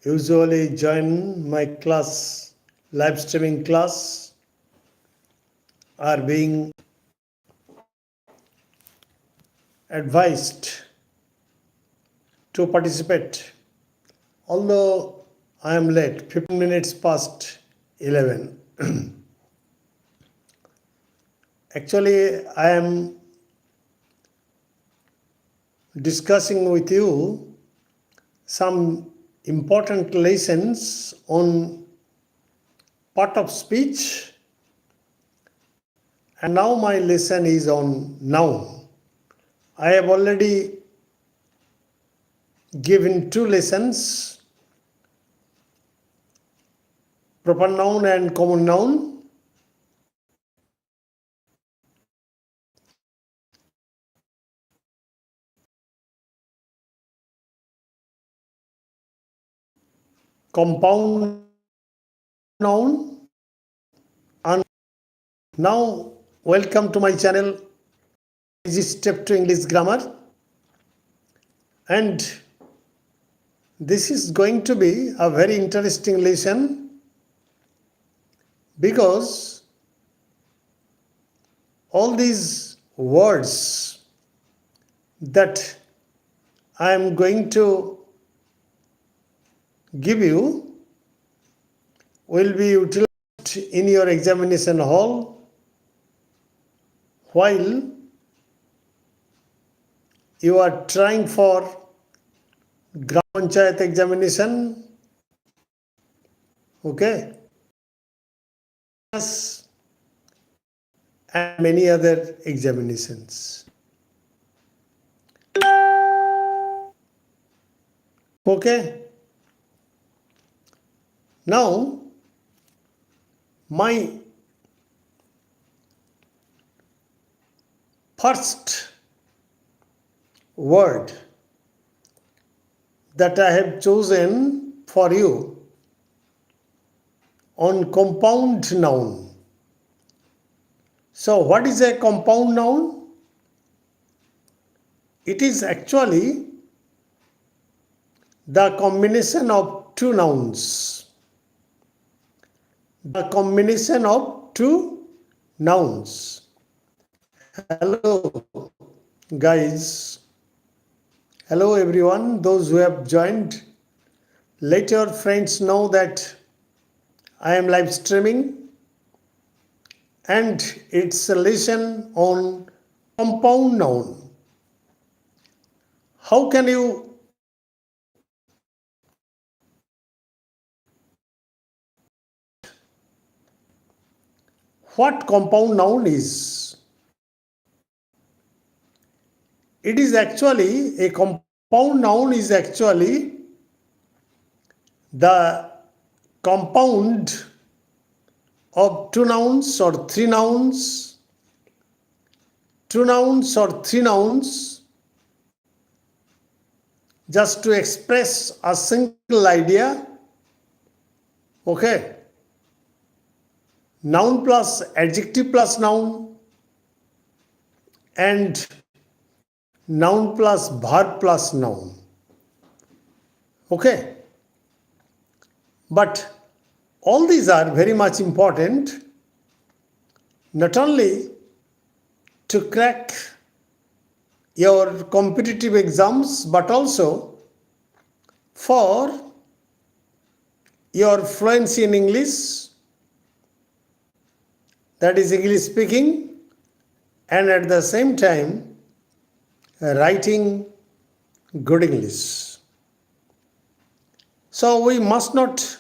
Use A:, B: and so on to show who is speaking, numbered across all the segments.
A: usually join my class, live streaming class, are being advised to participate. Although I am late, 15 minutes past 11. Actually, I am discussing with you some important lessons on part of speech, and now my lesson is on noun. I have already given two lessons, proper noun and common noun. Compound noun. And now, welcome to my channel, Easy Step to English Grammar. And this is going to be a very interesting lesson because all these words that I am going to give you will be utilized in your examination hall while you are trying for Gram Panchayat examination, okay, and many other examinations. Okay. Now, my first word that I have chosen for you on compound noun. So, what is a compound noun? It is actually the combination of two nouns. The combination of two nouns. Hello, guys. Hello, everyone. Those who have joined. Let your friends know that I am live streaming and it's a lesson on compound noun. How can you what compound noun is? It is actually a compound noun is actually the compound of two nouns or three nouns, just to express a single idea. Okay. Noun plus adjective plus noun and noun plus verb plus noun. Okay. But all these are very much important, not only to crack your competitive exams, but also for your fluency in English, that is English speaking, and at the same time writing good English. So we must not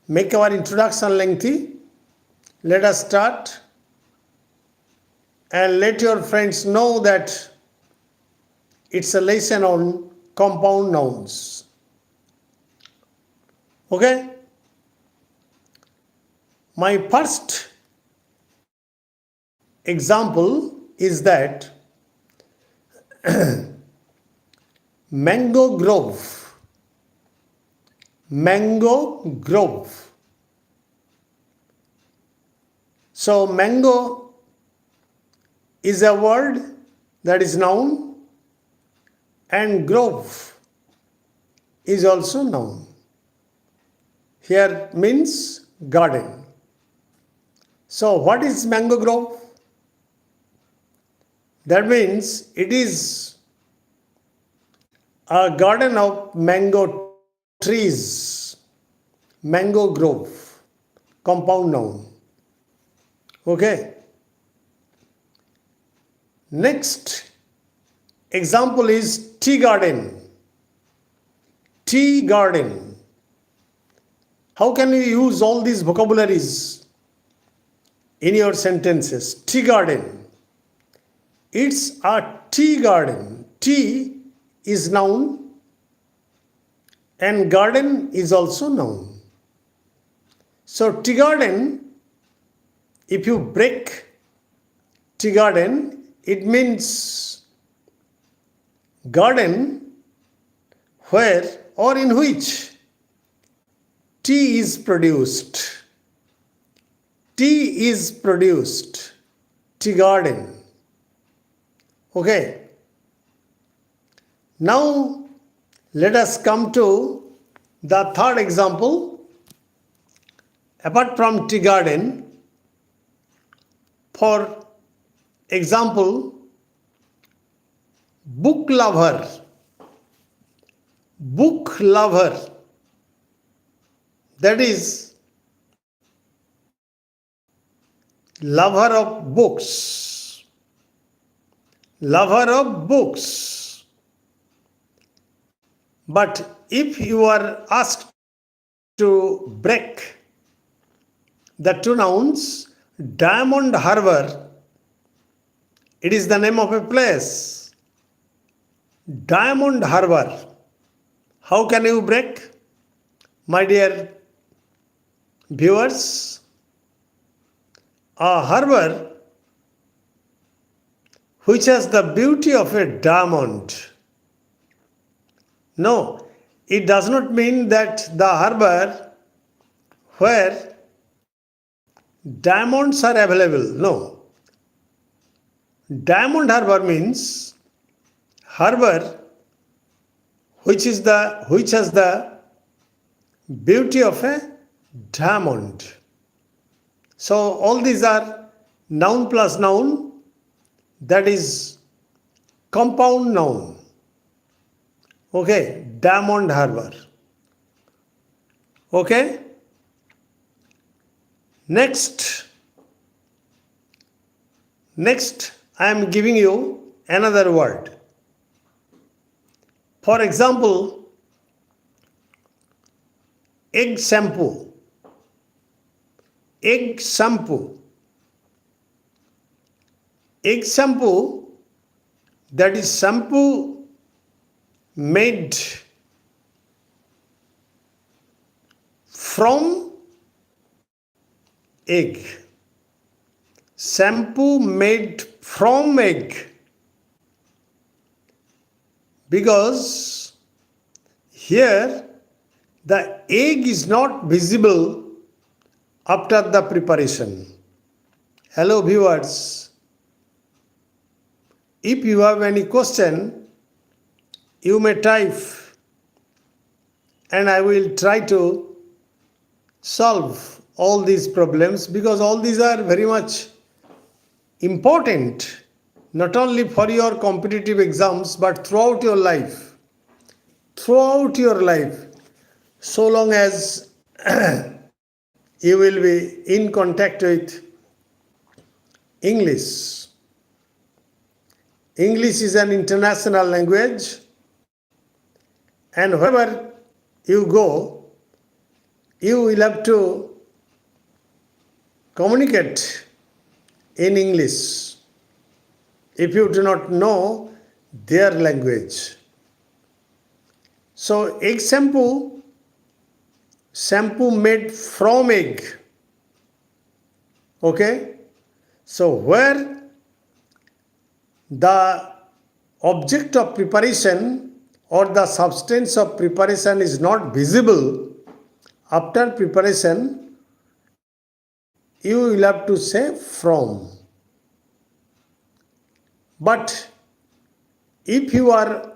A: make our introduction lengthy. Let us start and let your friends know that it's a lesson on compound nouns. Okay? My first example is that mango grove. Mango grove. So mango is a word that is noun and grove is also noun. Here means garden. So what is mango grove? That means it is a garden of mango trees, mango grove, compound noun. Okay. Next example is tea garden. Tea garden. How can you use all these vocabularies in your sentences? Tea garden. It's a tea garden. Tea is noun and garden is also noun. So tea garden, if you break tea garden, it means garden where or in which tea is produced. Tea is produced. Tea garden. Okay. Now let us come to the third example. Apart from tea garden, for example, book lover. Book lover. That is lover of books. Lover of books. But if you are asked to break the two nouns, Diamond Harbour, it is the name of a place. Diamond Harbour. How can you break, my dear viewers? A harbour which has the beauty of a diamond. No, it does not mean that the harbour where diamonds are available. No. Diamond harbour means harbour which has the beauty of a diamond. So all these are noun plus noun, that is compound noun. Okay, Diamond Harbour. Okay. Next I am giving you another word. For example, egg shampoo. Egg shampoo. Egg shampoo, that is shampoo made from egg. Shampoo made from egg. Because here the egg is not visible after the preparation. Hello viewers, if you have any question, you may type and I will try to solve all these problems, because all these are very much important, not only for your competitive exams but throughout your life. Throughout your life, so long as you will be in contact with English. English is an international language, and wherever you go, you will have to communicate in English if you do not know their language. So egg shampoo, shampoo made from egg. Okay. So where the object of preparation or the substance of preparation is not visible after preparation, you will have to say from. But if you are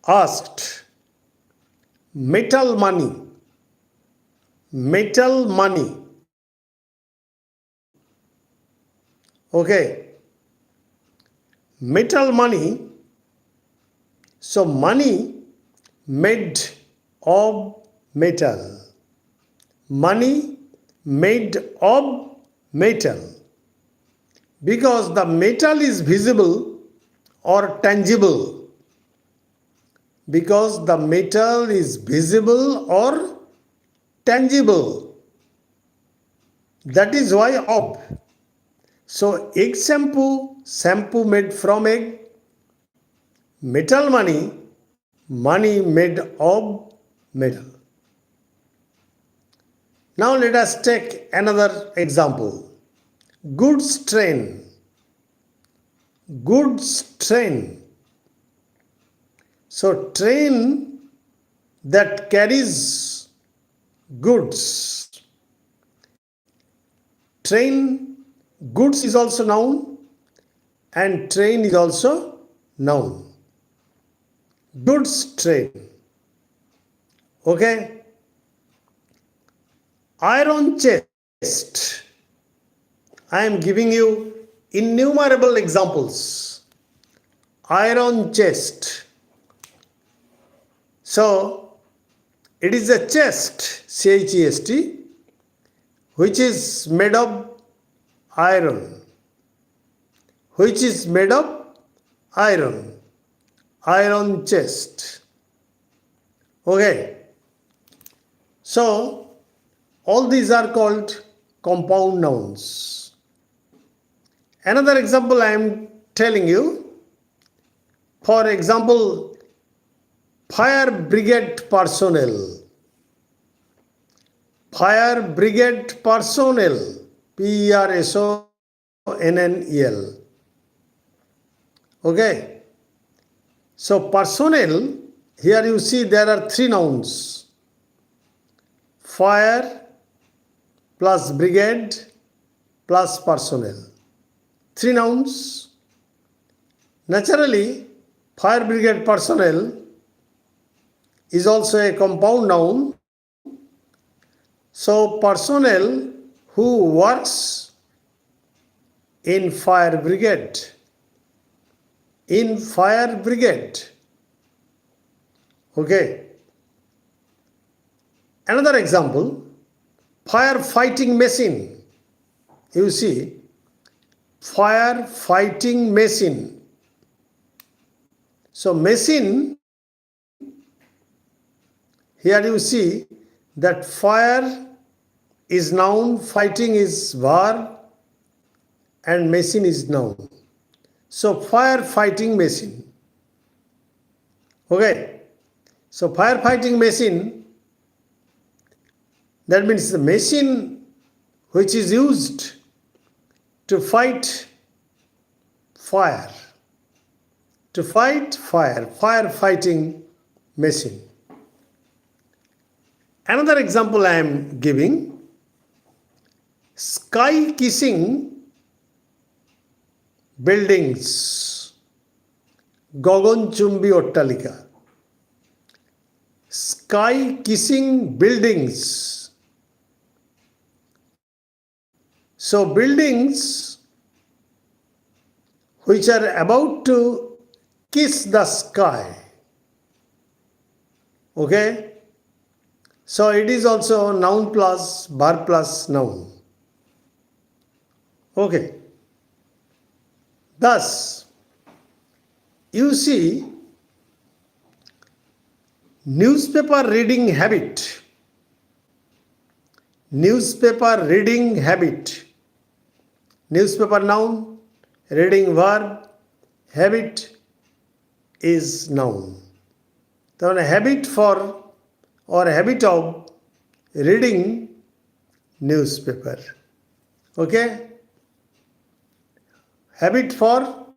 A: asked, metal money, metal money. Okay, metal money. So money made of metal. Money made of metal. Because the metal is visible or tangible. Because the metal is visible or tangible. That is why of. So egg shampoo, shampoo made from egg. Metal money, money made of metal. Now let us take another example. Goods train. Goods train. So train that carries goods. Train, goods is also noun and train is also noun. Goods train. Okay. Iron chest. I am giving you innumerable examples. Iron chest. So, it is a chest, chest, which is made of iron. Which is made of iron. Iron chest. Okay. So, all these are called compound nouns. Another example I am telling you. For example, fire brigade personnel. Fire brigade personnel. personnel. Okay. So personnel, here you see there are three nouns. Fire plus brigade plus personnel. Three nouns. Naturally, fire brigade personnel is also a compound noun. So personnel who works in fire brigade. In fire brigade. Okay. Another example, fire fighting machine. You see, fire fighting machine. So machine, here you see that fire is noun, fighting is verb, and machine is noun. So fire fighting machine. Okay. So fire fighting machine, that means the machine which is used to fight fire. To fight fire. Fire fighting machine. Another example I am giving. Sky kissing buildings. Gaganchumbi Ottalika. Sky kissing buildings. So buildings which are about to kiss the sky. Okay. So it is also noun plus verb plus noun. Okay. Thus, you see, newspaper reading habit. Newspaper reading habit. Newspaper noun, reading verb, habit is noun. So a habit for or habit of reading newspaper. Okay? Habit for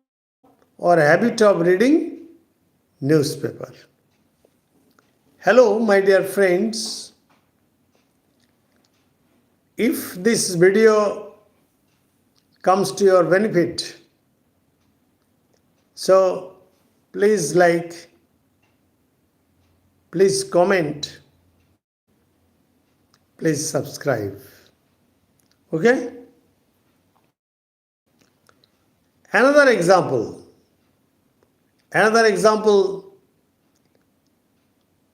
A: or habit of reading newspaper. Hello, my dear friends. If this video comes to your benefit, so please like, Please comment. Please subscribe. Okay? Another example.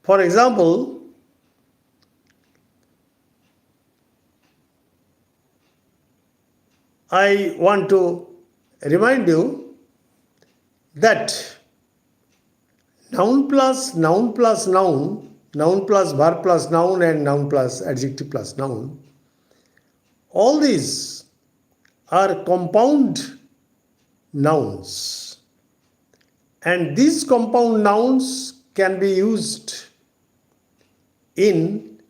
A: For example, I want to remind you that noun plus noun plus noun, noun plus verb plus noun, and noun plus adjective plus noun, all these are compound nouns. And these compound nouns can be used in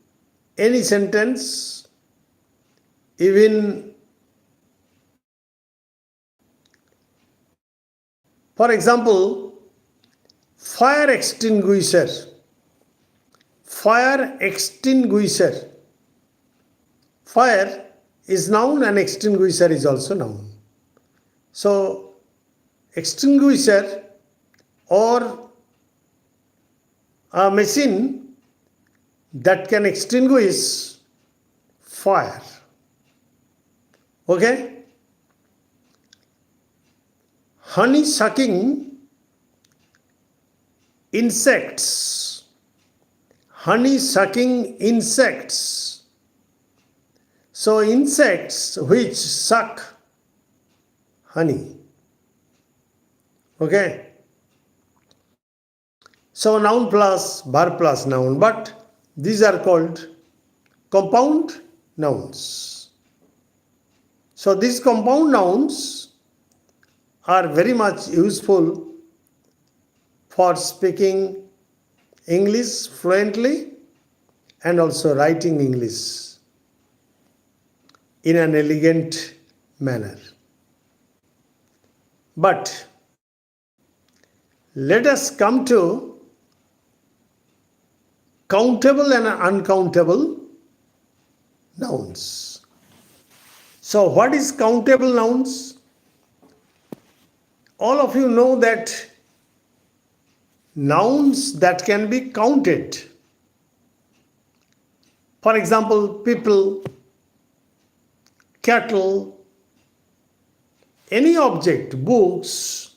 A: any sentence, even for example, fire extinguisher. Fire extinguisher. Fire is noun and extinguisher is also noun. So, extinguisher or a machine that can extinguish fire. Okay? Honey sucking insects. Honey sucking insects. So, insects which suck honey. Okay? So, noun plus verb plus noun, but these are called compound nouns. So, these compound nouns are very much useful for speaking English fluently and also writing English in an elegant manner. But let us come to countable and uncountable nouns. So, what is countable nouns? All of you know that nouns that can be counted. For example, people, cattle, any object, books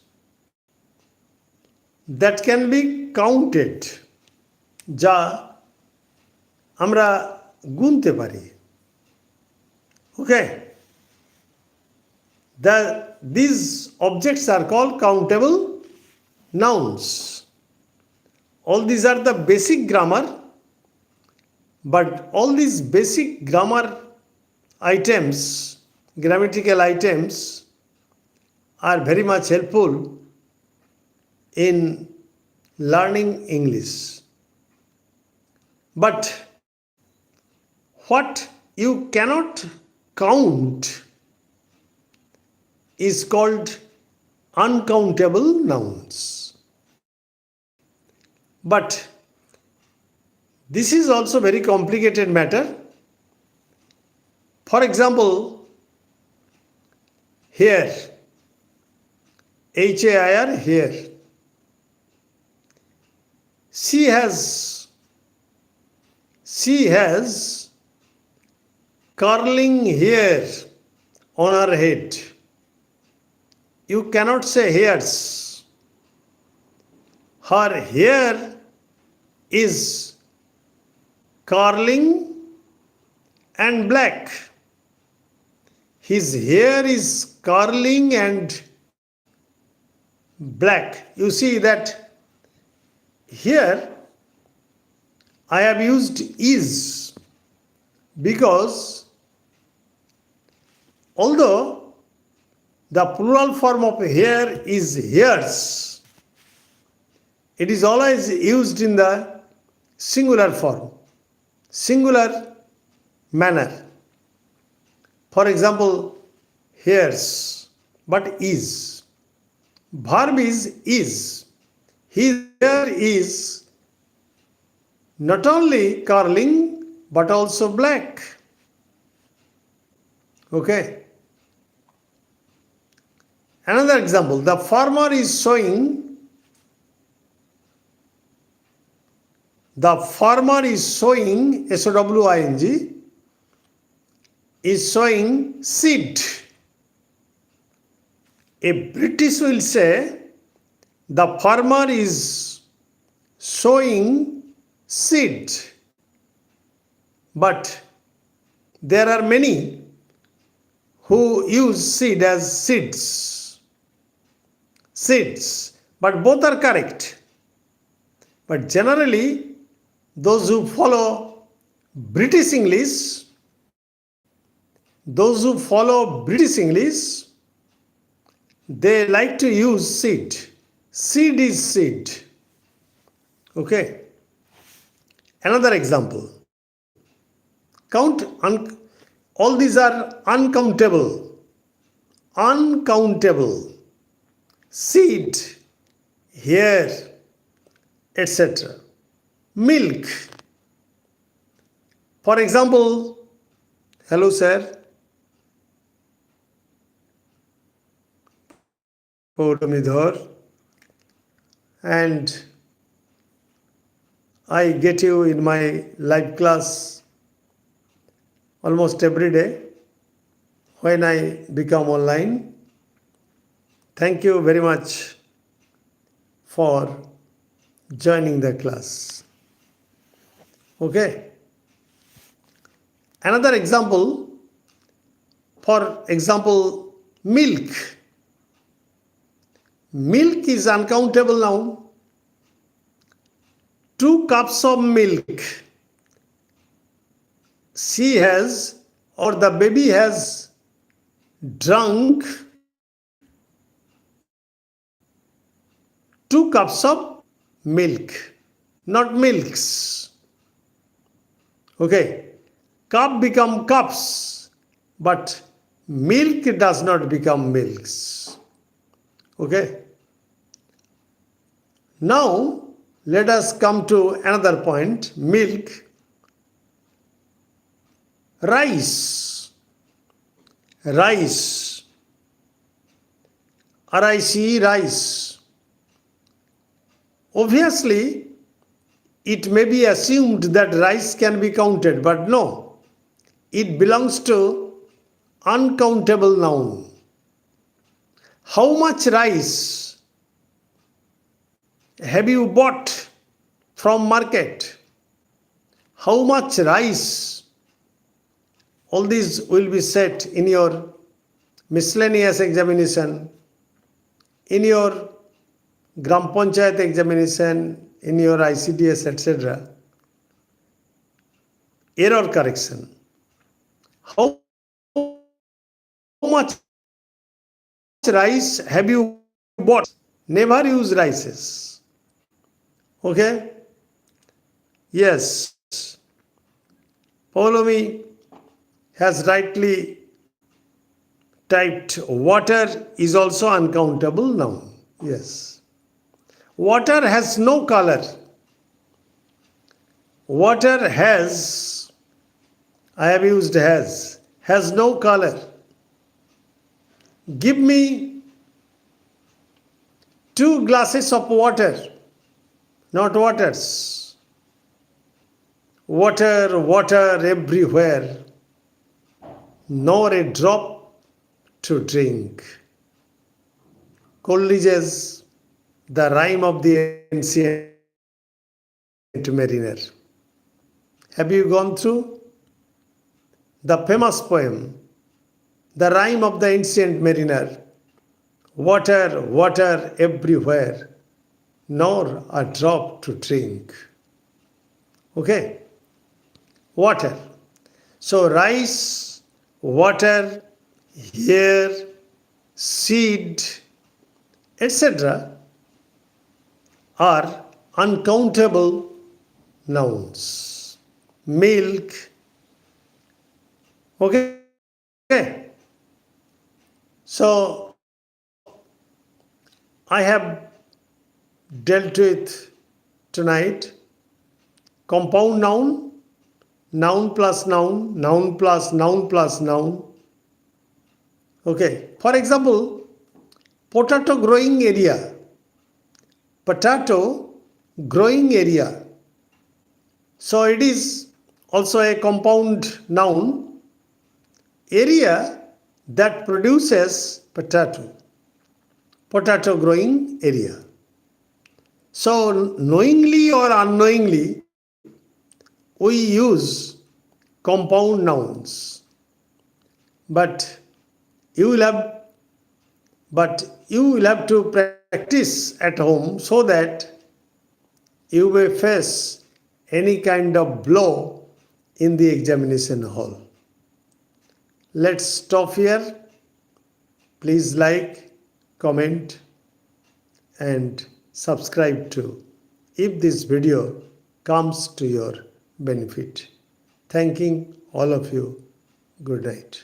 A: that can be counted, যা আমরা গুনতে পারি. Okay? These objects are called countable nouns. All these are the basic grammar, but all these basic grammar items, grammatical items, are very much helpful in learning English. But what you cannot count is called uncountable nouns. But this is also very complicated matter. For example, here, HAIR, here, she has curling hair on her head. You cannot say hairs. Her hair is curling and black. His hair is curling and black. You see that here I have used is because although the plural form of hair is hairs, it is always used in the singular form, singular manner. For example, hairs, but is. Verb is. His hair is not only curling but also black. Okay. Another example, the farmer is sowing The farmer is sowing, S-O-W-I-N-G, is sowing seed. A British will say, the farmer is sowing seed. But there are many who use seed as seeds. Seeds. But both are correct. But generally, those who follow British English, they like to use seed. Seed is seed. Okay. Another example. All these are uncountable. Uncountable. Seed, hair, etc. Milk. For example, hello sir. Paulamidhar. And I get you in my live class almost every day when I become online. Thank you very much for joining the class. Okay. Another example, for example, milk. Milk is uncountable noun. 2 cups of milk. She has, or the baby has drunk 2 cups of milk, not milks. Okay. Cup become cups, but milk does not become milks. Okay. Now, let us come to another point. Milk. Rice. Rice. R-I-C-E, rice. Obviously, it may be assumed that rice can be counted, but no. It belongs to uncountable noun. How much rice have you bought from market? How much rice? All these will be set in your miscellaneous examination, in your Gram Panchayat examination, in your ICDS, etc. Error correction. How much rice have you bought? Never use rices. Okay? Yes. Paulomi has rightly typed water is also uncountable noun. Yes. Water has no color. Water has, I have used has no color. Give me 2 glasses of water, not waters. Water, water everywhere, nor a drop to drink. Coleridge's The Rime of the Ancient Mariner. Have you gone through the famous poem, The Rime of the Ancient Mariner? Water, water everywhere, nor a drop to drink. Okay? Water. So rice, water, hair, seed, etc. are uncountable nouns. Milk. Okay? So I have dealt with tonight compound noun, noun plus noun, noun plus noun plus noun. Okay. For example, potato growing area. Potato growing area. So it is also a compound noun, area that produces potato growing area. So knowingly or unknowingly, we use compound nouns, but you will have to practice at home so that you may face any kind of blow in the examination hall. Let's stop here. Please like, comment, and subscribe to if this video comes to your benefit. Thanking all of you. Good night.